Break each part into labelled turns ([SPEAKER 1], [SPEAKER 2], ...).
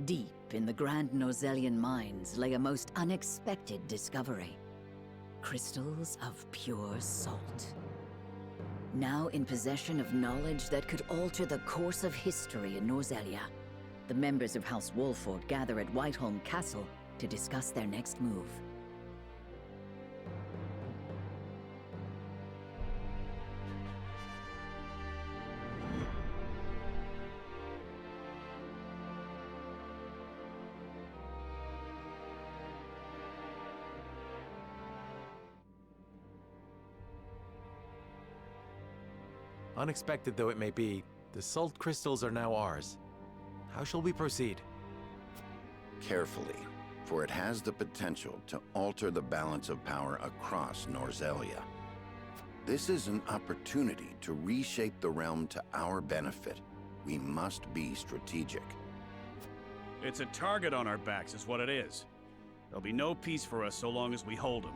[SPEAKER 1] Deep in the Grand Norzelian mines lay a most unexpected discovery. Crystals of pure salt. Now in possession of knowledge that could alter the course of history in Norzelia, the members of House Wolford gather at Whiteholm Castle to discuss their next move.
[SPEAKER 2] Unexpected though it may be, the salt crystals are now ours. How shall we proceed?
[SPEAKER 3] Carefully, for it has the potential to alter the balance of power across Norzelia. This is an opportunity to reshape the realm to our benefit. We must be strategic.
[SPEAKER 4] It's a target on our backs is what it is. There'll be no peace for us so long as we hold him.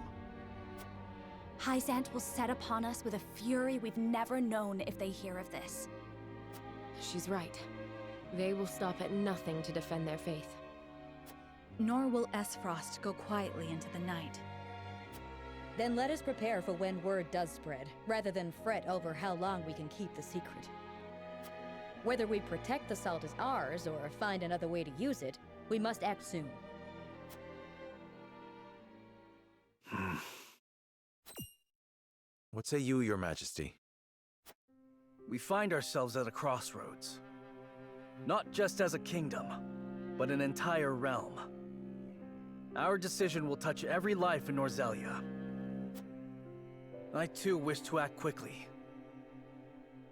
[SPEAKER 5] Hyzant will set upon us with a fury we've never known if they hear of this.
[SPEAKER 6] She's right. They will stop at nothing to defend their faith.
[SPEAKER 7] Nor will Esfrost go quietly into the night.
[SPEAKER 8] Then let us prepare for when word does spread, rather than fret over how long we can keep the secret. Whether we protect the salt as ours, or find another way to use it, we must act soon.
[SPEAKER 2] What say you, Your Majesty?
[SPEAKER 9] We find ourselves at a crossroads. Not just as a kingdom, but an entire realm. Our decision will touch every life in Norzelia. I too wish to act quickly.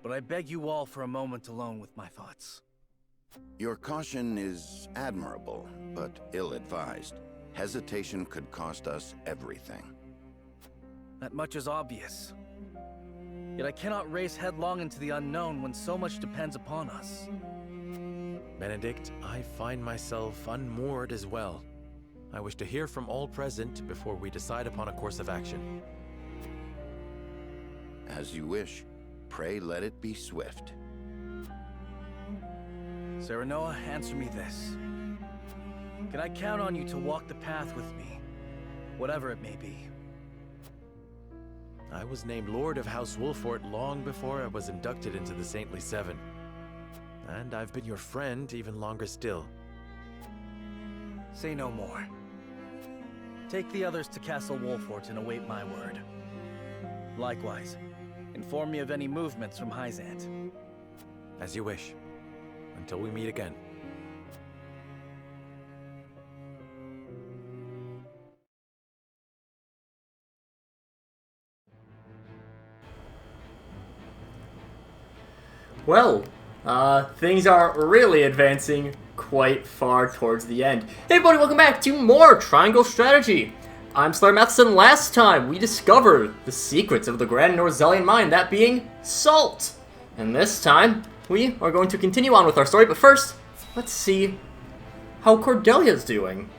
[SPEAKER 9] But I beg you all for a moment alone with my thoughts.
[SPEAKER 3] Your caution is admirable, but ill-advised. Hesitation could cost us everything.
[SPEAKER 9] That much is obvious. Yet I cannot race headlong into the unknown when so much depends upon us.
[SPEAKER 2] Benedict, I find myself unmoored as well. I wish to hear from all present before we decide upon a course of action.
[SPEAKER 3] As you wish. Pray let it be swift.
[SPEAKER 9] Serenoa, answer me this. Can I count on you to walk the path with me, whatever it may be?
[SPEAKER 2] I was named Lord of House Wolford long before I was inducted into the Saintly Seven. And I've been your friend even longer still.
[SPEAKER 9] Say no more. Take the others to Castle Wolfort and await my word. Likewise, inform me of any movements from Hyzant.
[SPEAKER 2] As you wish. Until we meet again.
[SPEAKER 10] Well, things are really advancing quite far towards the end. Hey everybody, welcome back to more Triangle Strategy. I'm SlayerMathis, and last time we discovered the secrets of the Grand Norzelian mine, that being salt. And this time, we are going to continue on with our story, but first, let's see how Cordelia's doing.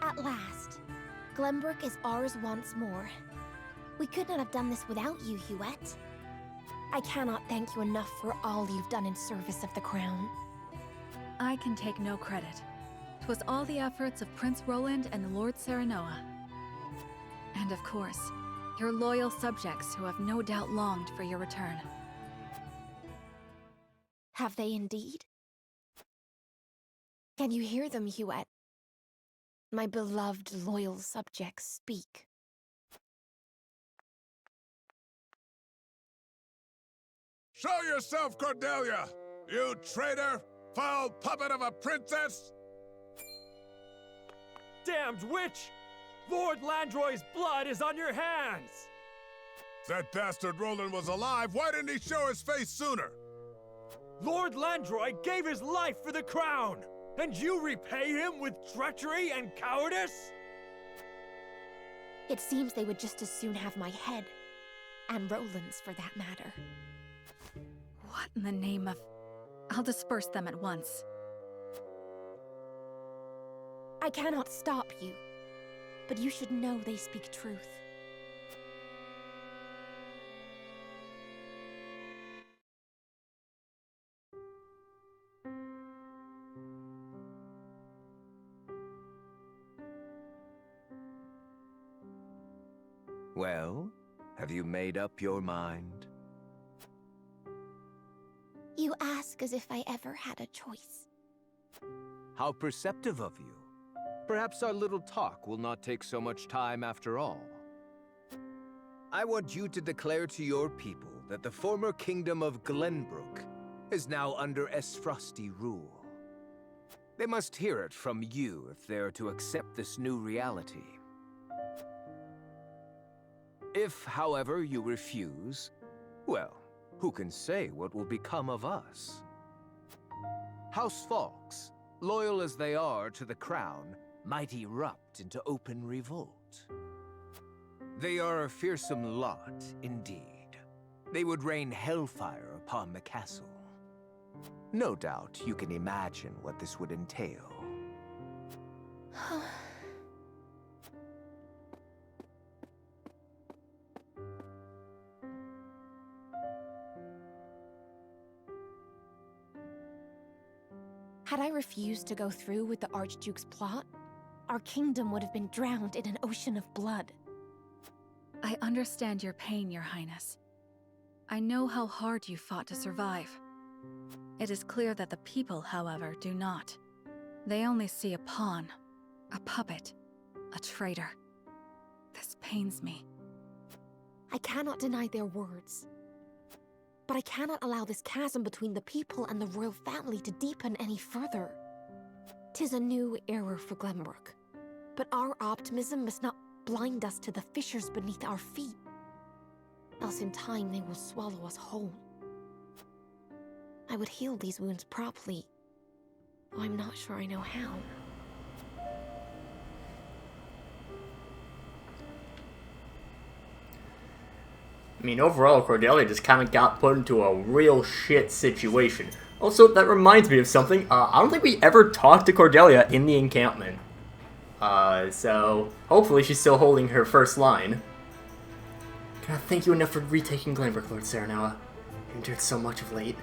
[SPEAKER 5] At last, Glenbrook is ours once more. We could not have done this without you, Huette. I cannot thank you enough for all you've done in service of the crown.
[SPEAKER 7] I can take no credit. 'Twas all the efforts of Prince Roland and Lord Serenoa. And of course, your loyal subjects who have no doubt longed for your return.
[SPEAKER 5] Have they indeed? Can you hear them, Huette? My beloved loyal subjects speak.
[SPEAKER 11] Show yourself, Cordelia! You traitor! Foul puppet of a princess!
[SPEAKER 12] Damned witch! Lord Landroy's blood is on your hands!
[SPEAKER 11] That bastard Roland was alive, why didn't he show his face sooner?
[SPEAKER 12] Lord Landroy gave his life for the crown! And you repay him with treachery and cowardice?
[SPEAKER 5] It seems they would just as soon have my head. And Roland's, for that matter.
[SPEAKER 7] What in the name of... I'll disperse them at once.
[SPEAKER 5] I cannot stop you, but you should know they speak truth.
[SPEAKER 13] Well, have you made up your mind?
[SPEAKER 5] You ask as if I ever had a choice.
[SPEAKER 13] How perceptive of you. Perhaps our little talk will not take so much time after all. I want you to declare to your people that the former kingdom of Glenbrook is now under Esfrosti rule. They must hear it from you if they are to accept this new reality. If, however, you refuse, well, who can say what will become of us? House Fawkes, loyal as they are to the crown, might erupt into open revolt. They are a fearsome lot, indeed. They would rain hellfire upon the castle. No doubt you can imagine what this would entail.
[SPEAKER 5] Had I refused to go through with the Archduke's plot, our kingdom would have been drowned in an ocean of blood.
[SPEAKER 7] I understand your pain, Your Highness. I know how hard you fought to survive. It is clear that the people, however, do not. They only see a pawn, a puppet, a traitor. This pains me.
[SPEAKER 5] I cannot deny their words. But I cannot allow this chasm between the people and the royal family to deepen any further. 'Tis a new era for Glenbrook, but our optimism must not blind us to the fissures beneath our feet. Else in time they will swallow us whole. I would heal these wounds properly, though I'm not sure I know how.
[SPEAKER 10] I mean, overall, Cordelia just kind of got put into a real shit situation. Also, that reminds me of something. I don't think we ever talked to Cordelia in the encampment. So hopefully she's still holding her first line. Cannot thank you enough for retaking Glenbrook, Lord Serenoa. You endured so much of late.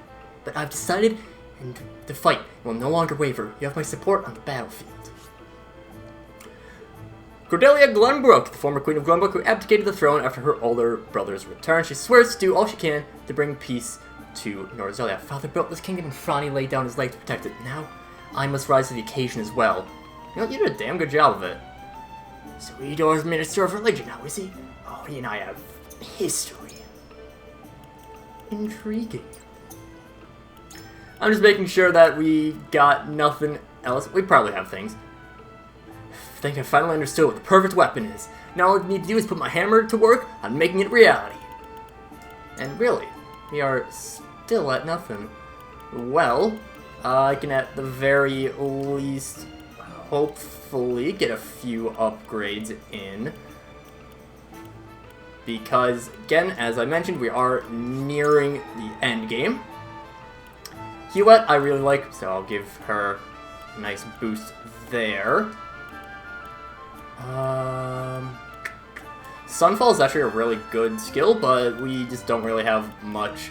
[SPEAKER 10] But I've decided, and the fight will no longer waver. You have my support on the battlefield. Cordelia Glenbrook, the former Queen of Glenbrook who abdicated the throne after her older brother's return. She swears to do all she can to bring peace to Norzelia. Father built this kingdom and Franny laid down his life to protect it. Now, I must rise to the occasion as well. You know, you did a damn good job of it. So Idor's Minister of Religion now, is he? Oh, he and I have history. Intriguing. I'm just making sure that we got nothing else. We probably have things. I think I finally understood what the perfect weapon is. Now all I need to do is put my hammer to work on making it reality. And really, we are still at nothing. Well, I can at the very least, hopefully, get a few upgrades in. Because, again, as I mentioned, we are nearing the end game. Huette I really like, so I'll give her a nice boost there. Sunfall is actually a really good skill, but we just don't really have much.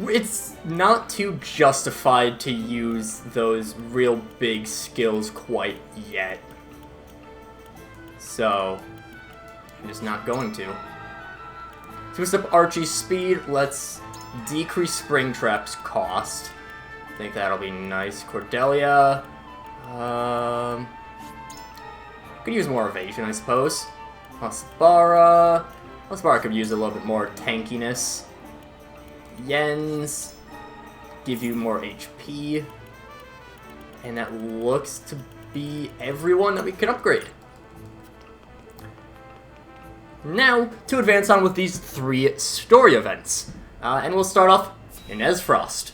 [SPEAKER 10] It's not too justified to use those real big skills quite yet. So, I'm just not going to. To boost up Archie's speed, let's decrease Springtrap's cost. I think that'll be nice. Cordelia. Could use more evasion, I suppose. Hasbara could use a little bit more tankiness. Jens, give you more HP. And that looks to be everyone that we can upgrade. Now, to advance on with these 3 story events. And we'll start off in Esfrost.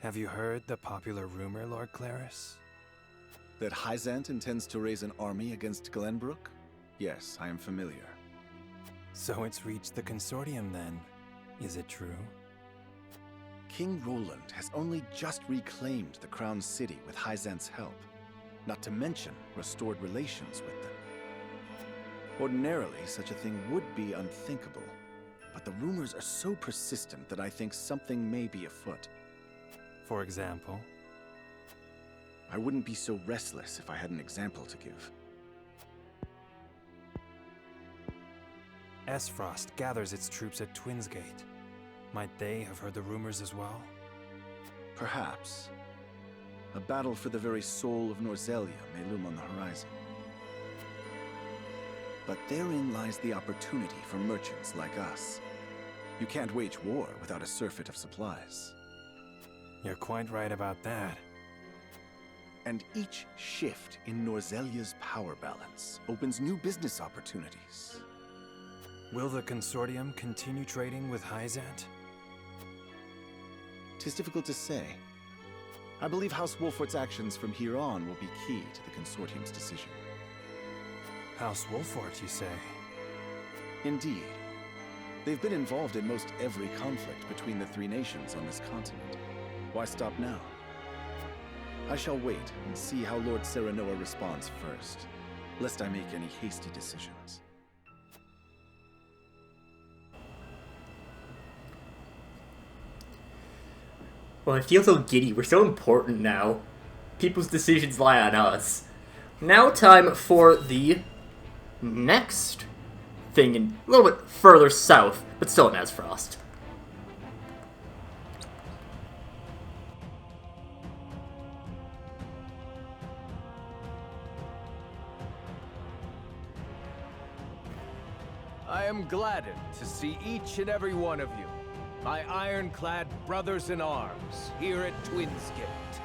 [SPEAKER 2] Have you heard the popular rumor, Lord Claris?
[SPEAKER 14] That Hyzant intends to raise an army against Glenbrook? Yes, I am familiar.
[SPEAKER 2] So it's reached the consortium then. Is it true?
[SPEAKER 14] King Roland has only just reclaimed the Crown City with Hyzant's help, not to mention restored relations with them. Ordinarily, such a thing would be unthinkable, but the rumors are so persistent that I think something may be afoot.
[SPEAKER 12] For example?
[SPEAKER 14] I wouldn't be so restless if I had an example to give.
[SPEAKER 12] Esfrost gathers its troops at Twins Gate. Might they have heard the rumors as well?
[SPEAKER 14] Perhaps. A battle for the very soul of Norzelia may loom on the horizon. But therein lies the opportunity for merchants like us. You can't wage war without a surfeit of supplies.
[SPEAKER 12] You're quite right about that.
[SPEAKER 14] And each shift in Norzelia's power balance opens new business opportunities.
[SPEAKER 12] Will the Consortium continue trading with Hyzant?
[SPEAKER 14] 'Tis difficult to say. I believe House Wolfort's actions from here on will be key to the Consortium's decision.
[SPEAKER 12] House Wolfort, you say?
[SPEAKER 14] Indeed. They've been involved in most every conflict between the three nations on this continent. Why stop now? I shall wait and see how Lord Serenoa responds first, lest I make any hasty decisions.
[SPEAKER 10] Well, I feel so giddy. We're so important now. People's decisions lie on us. Now time for the next thing, in a little bit further south, but still in Esfrost.
[SPEAKER 13] I am gladdened to see each and every one of you, my ironclad brothers in arms, here at Twins Gate.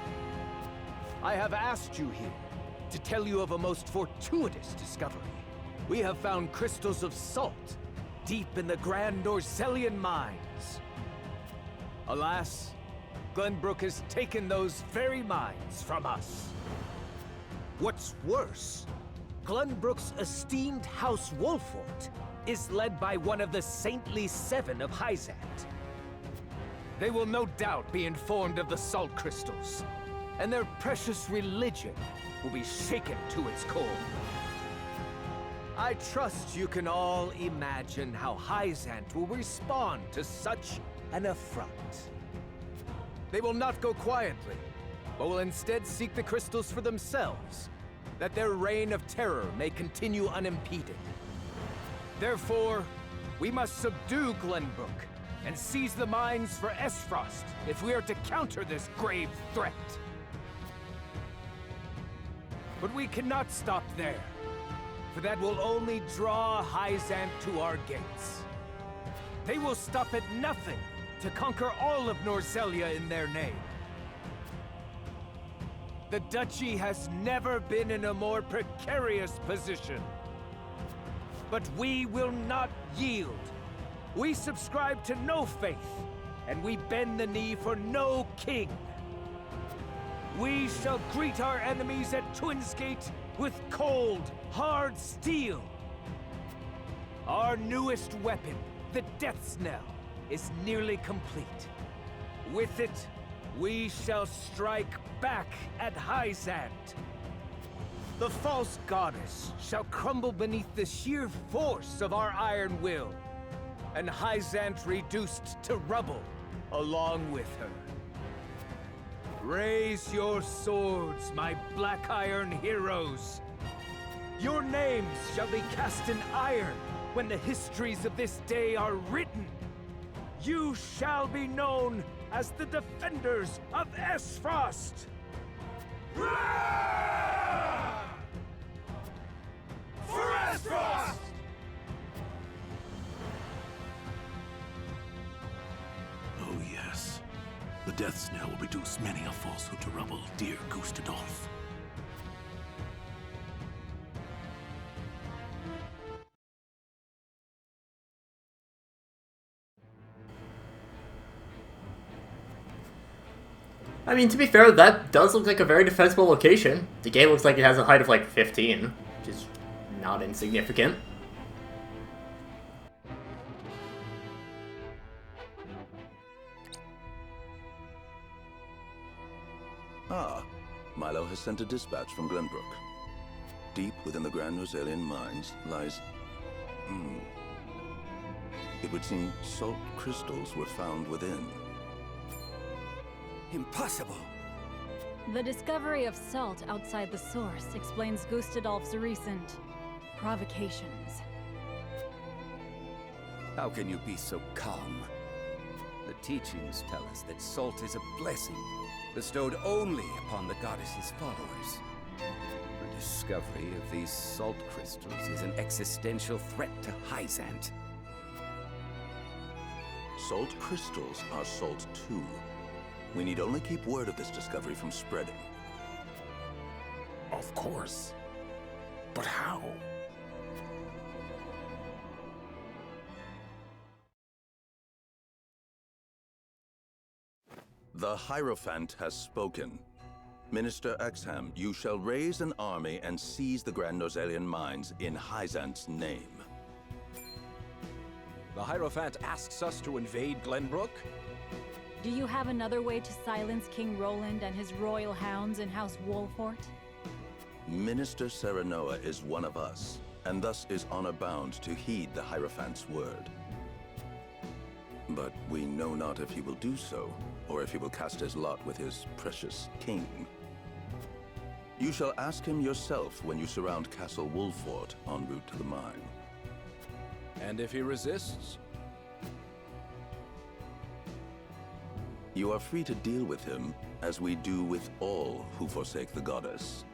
[SPEAKER 13] I have asked you here to tell you of a most fortuitous discovery. We have found crystals of salt deep in the Grand Norzelian mines. Alas, Glenbrook has taken those very mines from us. What's worse, Glenbrook's esteemed House Wolfort is led by one of the saintly seven of Hyzant. They will no doubt be informed of the salt crystals, and their precious religion will be shaken to its core. I trust you can all imagine how Hyzant will respond to such an affront. They will not go quietly, but will instead seek the crystals for themselves, that their reign of terror may continue unimpeded. Therefore, we must subdue Glenbrook and seize the mines for Esfrost if we are to counter this grave threat. But we cannot stop there, for that will only draw Hyzant to our gates. They will stop at nothing to conquer all of Norzelia in their name. The Duchy has never been in a more precarious position. But we will not yield. We subscribe to no faith, and we bend the knee for no king. We shall greet our enemies at Twins Gate with cold, hard steel. Our newest weapon, the Death's Knell, is nearly complete. With it, we shall strike back at Hyzant. The false goddess shall crumble beneath the sheer force of our iron will, and Hyzant reduced to rubble along with her. Raise your swords, my black iron heroes. Your names shall be cast in iron when the histories of this day are written. You shall be known as the defenders of Esfrost.
[SPEAKER 11] For Esfrost!
[SPEAKER 15] Oh yes. The Death's Knell will reduce many a falsehood to rubble, dear Gustadolf.
[SPEAKER 10] I mean, to be fair, that does look like a very defensible location. The gate looks like it has a height of like 15, which is not insignificant.
[SPEAKER 3] Ah, Milo has sent a dispatch from Glenbrook. Deep within the Grand Norzelian mines lies... It would seem salt crystals were found within.
[SPEAKER 16] Impossible!
[SPEAKER 17] The discovery of salt outside the source explains Gustadolf's recent provocations.
[SPEAKER 16] How can you be so calm? The teachings tell us that salt is a blessing, bestowed only upon the goddess's followers. The discovery of these salt crystals is an existential threat to Hyzant.
[SPEAKER 3] Salt crystals are salt too. We need only keep word of this discovery from spreading.
[SPEAKER 15] Of course. But how?
[SPEAKER 3] The Hierophant has spoken. Minister Exham, you shall raise an army and seize the Grand Norzelian mines in Hyzant's name.
[SPEAKER 18] The Hierophant asks us to invade Glenbrook?
[SPEAKER 17] Do you have another way to silence King Roland and his royal hounds in House Wolfort?
[SPEAKER 3] Minister Serenoa is one of us, and thus is honor-bound to heed the Hierophant's word. But we know not if he will do so, or if he will cast his lot with his precious king. You shall ask him yourself when you surround Castle Wolfort en route to the mine.
[SPEAKER 18] And if he resists?
[SPEAKER 3] You are free to deal with him, as we do with all who forsake the goddess.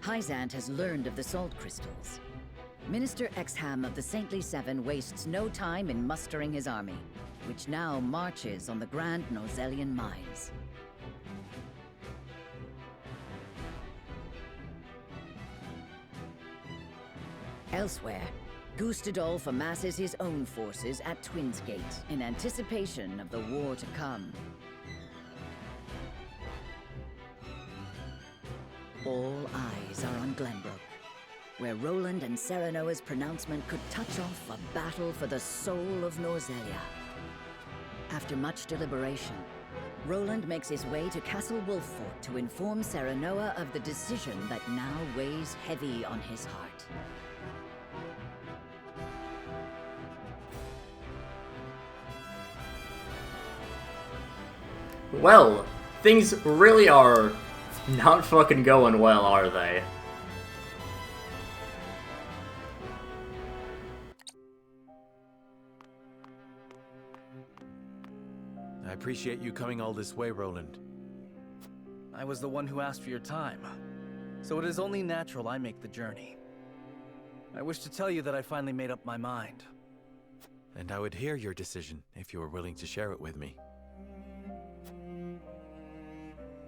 [SPEAKER 1] Hyzant has learned of the salt crystals. Minister Exham of the Saintly Seven wastes no time in mustering his army, which now marches on the Grand Norzelian mines. Elsewhere, Gustadolf amasses his own forces at Twinsgate in anticipation of the war to come. All eyes are on Glenbrook, where Roland and Serenoa's pronouncement could touch off a battle for the soul of Norzelia. After much deliberation, Roland makes his way to Castle Wolfort to inform Serenoa of the decision that now weighs heavy on his heart.
[SPEAKER 10] Well, things really are not fucking going well, are they?
[SPEAKER 2] I appreciate you coming all this way, Roland.
[SPEAKER 9] I was the one who asked for your time, so it is only natural I make the journey. I wish to tell you that I finally made up my mind.
[SPEAKER 2] And I would hear your decision if you were willing to share it with me.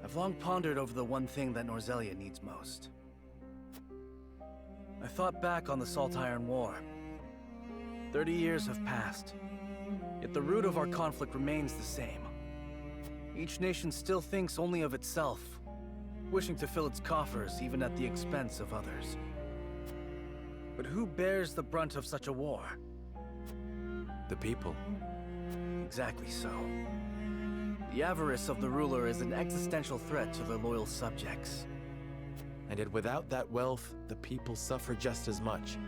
[SPEAKER 9] I've long pondered over the one thing that Norzelia needs most. I thought back on the Salt Iron War. 30 years have passed, yet the root of our conflict remains the same. Each nation still thinks only of itself, wishing to fill its coffers even at the expense of others. But who bears the brunt of such a war?
[SPEAKER 2] The people.
[SPEAKER 9] Exactly so. The avarice of the ruler is an existential threat to their loyal subjects.
[SPEAKER 2] And yet without that wealth, the people suffer just as much.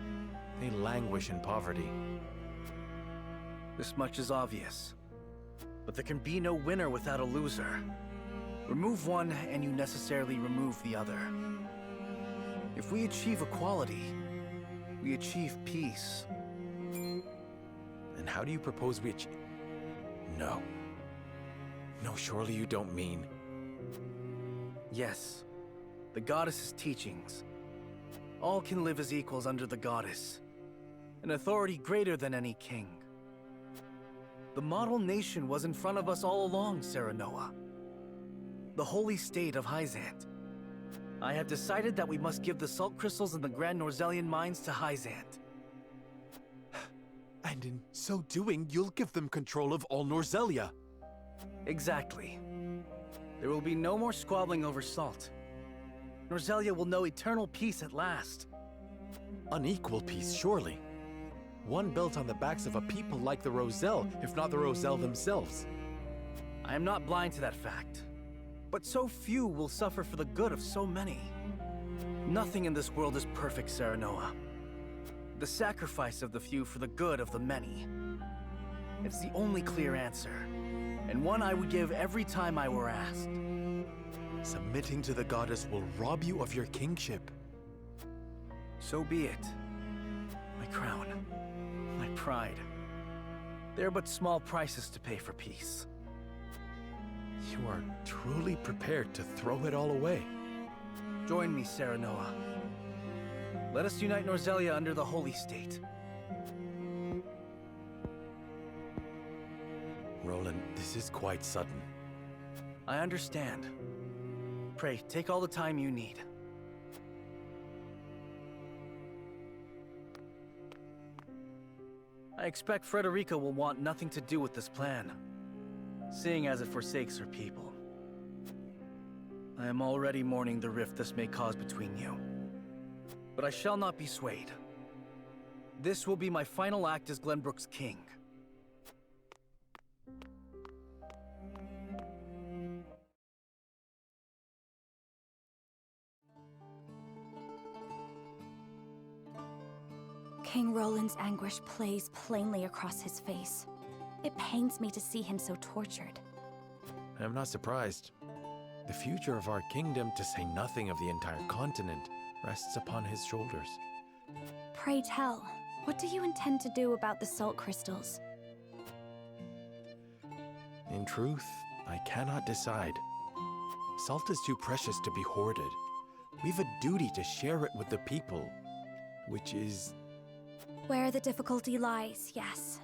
[SPEAKER 2] They languish in poverty.
[SPEAKER 9] This much is obvious. But there can be no winner without a loser. Remove one, and you necessarily remove the other. If we achieve equality, we achieve peace.
[SPEAKER 2] And how do you propose we achieve? No. No, surely you don't mean...
[SPEAKER 9] Yes. The goddess's teachings. All can live as equals under the goddess. An authority greater than any king. The model nation was in front of us all along, Serenoa. The holy state of Hyzant. I have decided that we must give the salt crystals in the Grand Norzelian mines to Hyzant.
[SPEAKER 2] And in so doing, you'll give them control of all Norzelia.
[SPEAKER 9] Exactly. There will be no more squabbling over salt. Norzelia will know eternal peace at last.
[SPEAKER 2] Unequal peace, surely. One built on the backs of a people like the Roselle, if not the Roselle themselves.
[SPEAKER 9] I am not blind to that fact. But so few will suffer for the good of so many. Nothing in this world is perfect, Serenoa. The sacrifice of the few for the good of the many. It's the only clear answer, and one I would give every time I were asked.
[SPEAKER 2] Submitting to the goddess will rob you of your kingship.
[SPEAKER 9] So be it. My crown, my pride. They're but small prices to pay for peace.
[SPEAKER 2] You are truly prepared to throw it all away.
[SPEAKER 9] Join me, Serenoa. Let us unite Norzelia under the Holy State.
[SPEAKER 2] Roland, this is quite sudden.
[SPEAKER 9] I understand. Pray, take all the time you need. I expect Frederica will want nothing to do with this plan, seeing as it forsakes her people. I am already mourning the rift this may cause between you. But I shall not be swayed. This will be my final act as Glenbrook's king.
[SPEAKER 19] King Roland's anguish plays plainly across his face. It pains me to see him so tortured.
[SPEAKER 2] I am not surprised. The future of our kingdom, to say nothing of the entire continent, rests upon his shoulders.
[SPEAKER 19] Pray tell, what do you intend to do about the salt crystals?
[SPEAKER 2] In truth, I cannot decide. Salt is too precious to be hoarded. We've a duty to share it with the people, which is...
[SPEAKER 19] Where the difficulty lies, yes.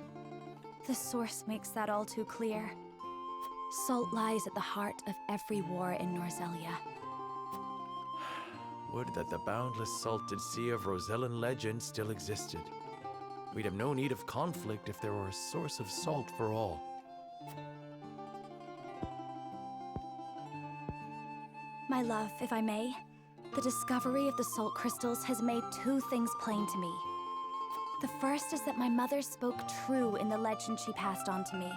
[SPEAKER 19] The source makes that all too clear. Salt lies at the heart of every war in Norzelia.
[SPEAKER 2] Would that the boundless salted sea of Rosellan legend still existed. We'd have no need of conflict if there were a source of salt for all.
[SPEAKER 19] My love, if I may, the discovery of the salt crystals has made two things plain to me. The first is that my mother spoke true in the legend she passed on to me.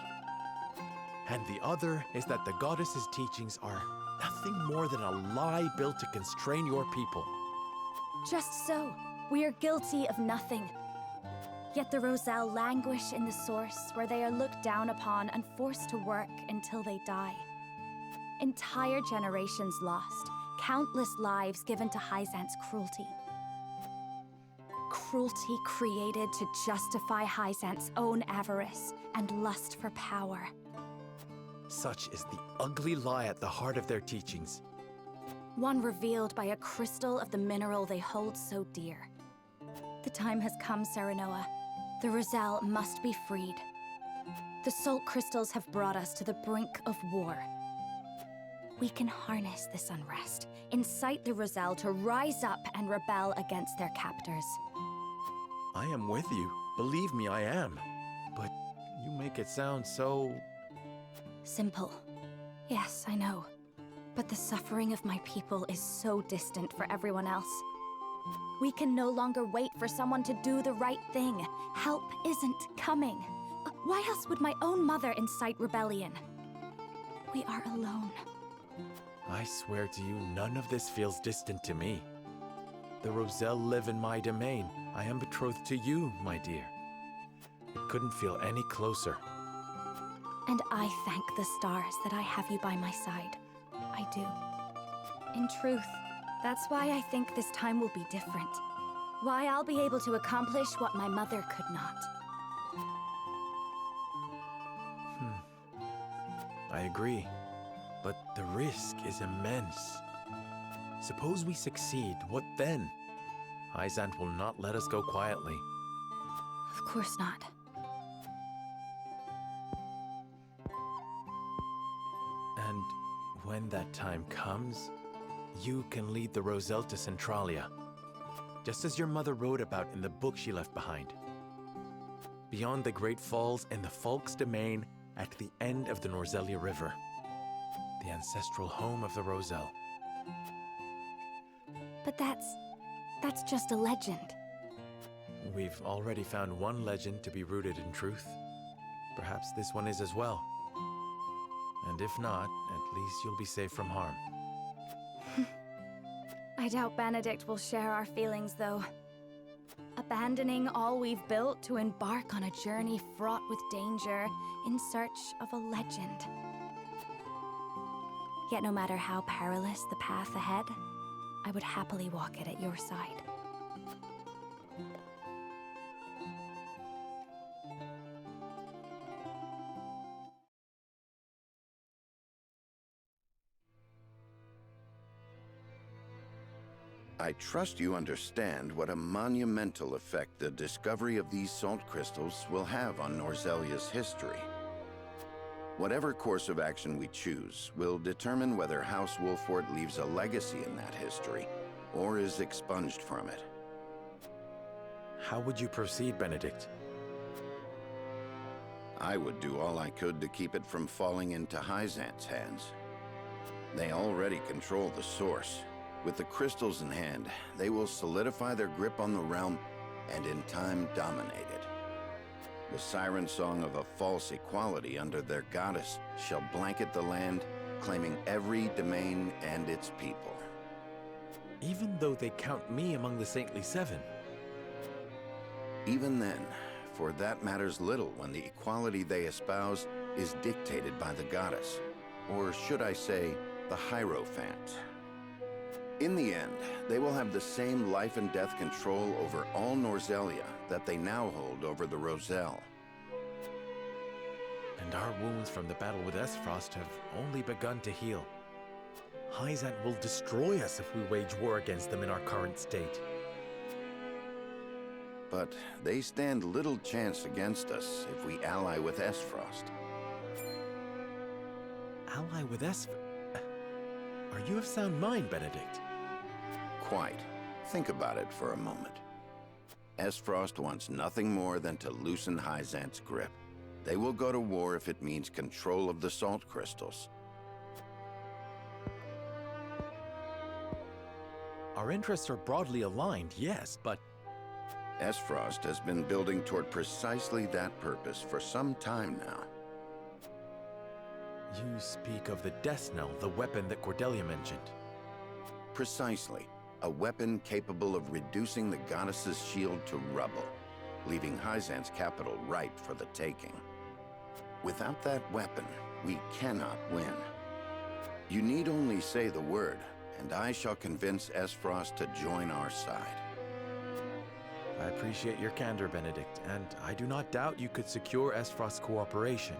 [SPEAKER 2] And the other is that the goddess's teachings are nothing more than a lie built to constrain your people.
[SPEAKER 19] Just so. We are guilty of nothing. Yet the Roselle languish in the source, where they are looked down upon and forced to work until they die. Entire generations lost, countless lives given to Hyzant's cruelty. Cruelty created to justify Hyzant's own avarice and lust for power.
[SPEAKER 2] Such is the ugly lie at the heart of their teachings.
[SPEAKER 19] One revealed by a crystal of the mineral they hold so dear. The time has come, Serenoa. The Roselle must be freed. The salt crystals have brought us to the brink of war. We can harness this unrest, incite the Roselle to rise up and rebel against their captors.
[SPEAKER 2] I am with you. Believe me, I am. But you make it sound so...
[SPEAKER 19] Simple. Yes, I know. But the suffering of my people is so distant for everyone else. We can no longer wait for someone to do the right thing. Help isn't coming. Why else would my own mother incite rebellion? We are alone.
[SPEAKER 2] I swear to you, none of this feels distant to me. The Roselle live in my domain. I am betrothed to you, my dear. It couldn't feel any closer.
[SPEAKER 19] And I thank the stars that I have you by my side. I do. In truth, that's why I think this time will be different. Why I'll be able to accomplish what my mother could not.
[SPEAKER 2] I agree. But the risk is immense. Suppose we succeed, what then? Hyzant will not let us go quietly.
[SPEAKER 19] Of course not.
[SPEAKER 2] And when that time comes, you can lead the Roselle to Centralia, just as your mother wrote about in the book she left behind. Beyond the Great Falls and the Folk's domain at the end of the Norzelia River, the ancestral home of the Roselle.
[SPEAKER 19] But that's just a legend.
[SPEAKER 2] We've already found one legend to be rooted in truth. Perhaps this one is as well. And And if not, at least you'll be safe from harm.
[SPEAKER 19] I doubt Benedict will share our feelings, though. Abandoning all we've built to embark on a journey fraught with danger in search of a legend. Yet no matter how perilous the path ahead, I would happily walk it at your side.
[SPEAKER 3] I trust you understand what a monumental effect the discovery of these salt crystals will have on Norzelia's history. Whatever course of action we choose will determine whether House Wolfort leaves a legacy in that history, or is expunged from it.
[SPEAKER 2] How would you proceed, Benedict?
[SPEAKER 3] I would do all I could to keep it from falling into Hyzant's hands. They already control the source. With the crystals in hand, they will solidify their grip on the realm and in time dominate it. The siren song of a false equality under their goddess shall blanket the land, claiming every domain and its people.
[SPEAKER 2] Even though they count me among the Saintly Seven?
[SPEAKER 3] Even then, for that matters little when the equality they espouse is dictated by the goddess, or should I say, the Hierophant. In the end, they will have the same life and death control over all Norzelia that they now hold over the Roselle.
[SPEAKER 2] And our wounds from the battle with Esfrost have only begun to heal. Hyzant will destroy us if we wage war against them in our current state.
[SPEAKER 3] But they stand little chance against us if we ally with Esfrost.
[SPEAKER 2] Ally with Esfrost? Are you of sound mind, Benedict?
[SPEAKER 3] Quite. Think about it for a moment. Esfrost wants nothing more than to loosen Hyzant's grip. They will go to war if it means control of the salt crystals.
[SPEAKER 2] Our interests are broadly aligned, yes, but...
[SPEAKER 3] Esfrost has been building toward precisely that purpose for some time now.
[SPEAKER 2] You speak of the Death Knell, the weapon that Cordelia mentioned.
[SPEAKER 3] Precisely. A weapon capable of reducing the goddess's shield to rubble, leaving Hyzant's capital ripe for the taking. Without that weapon, we cannot win. You need only say the word, and I shall convince Esfrost to join our side.
[SPEAKER 2] I appreciate your candor, Benedict, and I do not doubt you could secure Esfrost's cooperation.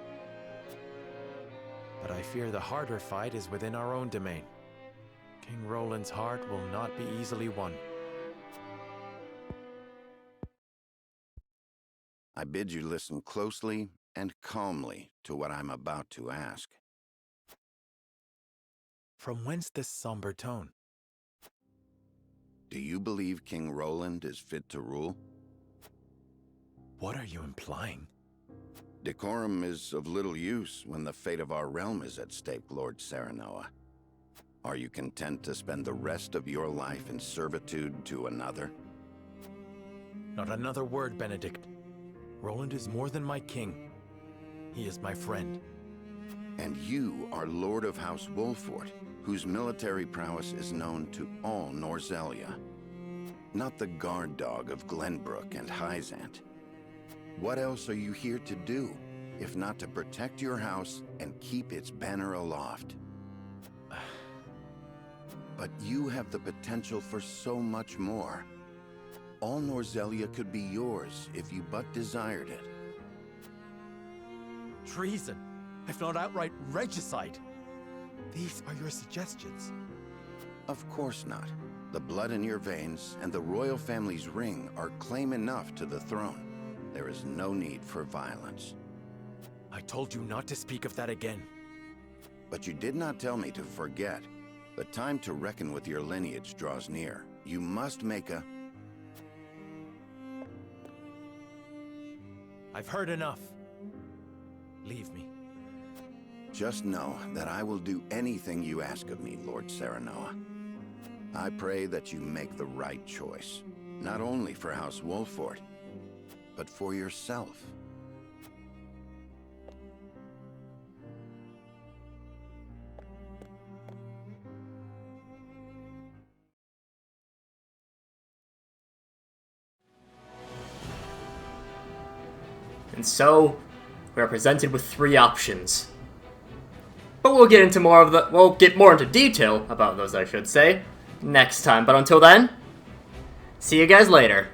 [SPEAKER 2] But I fear the harder fight is within our own domain. King Roland's heart will not be easily won.
[SPEAKER 3] I bid you listen closely and calmly to what I'm about to ask.
[SPEAKER 2] From whence this somber tone?
[SPEAKER 3] Do you believe King Roland is fit to rule?
[SPEAKER 2] What are you implying?
[SPEAKER 3] Decorum is of little use when the fate of our realm is at stake, Lord Serenoa. Are you content to spend the rest of your life in servitude to another?
[SPEAKER 2] Not another word, Benedict. Roland is more than my king. He is my friend.
[SPEAKER 3] And you are Lord of House Wolfort, whose military prowess is known to all Norzelia. Not the guard dog of Glenbrook and Hyzant. What else are you here to do, if not to protect your house and keep its banner aloft? But you have the potential for so much more. All Norzelia could be yours if you but desired it.
[SPEAKER 2] Treason, if not outright regicide. These are your suggestions.
[SPEAKER 3] Of course not. The blood in your veins and the royal family's ring are claim enough to the throne. There is no need for violence.
[SPEAKER 2] I told you not to speak of that again.
[SPEAKER 3] But you did not tell me to forget. The time to reckon with your lineage draws near. You must make a...
[SPEAKER 2] I've heard enough. Leave me.
[SPEAKER 3] Just know that I will do anything you ask of me, Lord Serenoa. I pray that you make the right choice, not only for House Wolfort, but for yourself.
[SPEAKER 10] And so, we are presented with 3 options. But we'll get into we'll get more into detail about those, I should say, next time. But until then, see you guys later.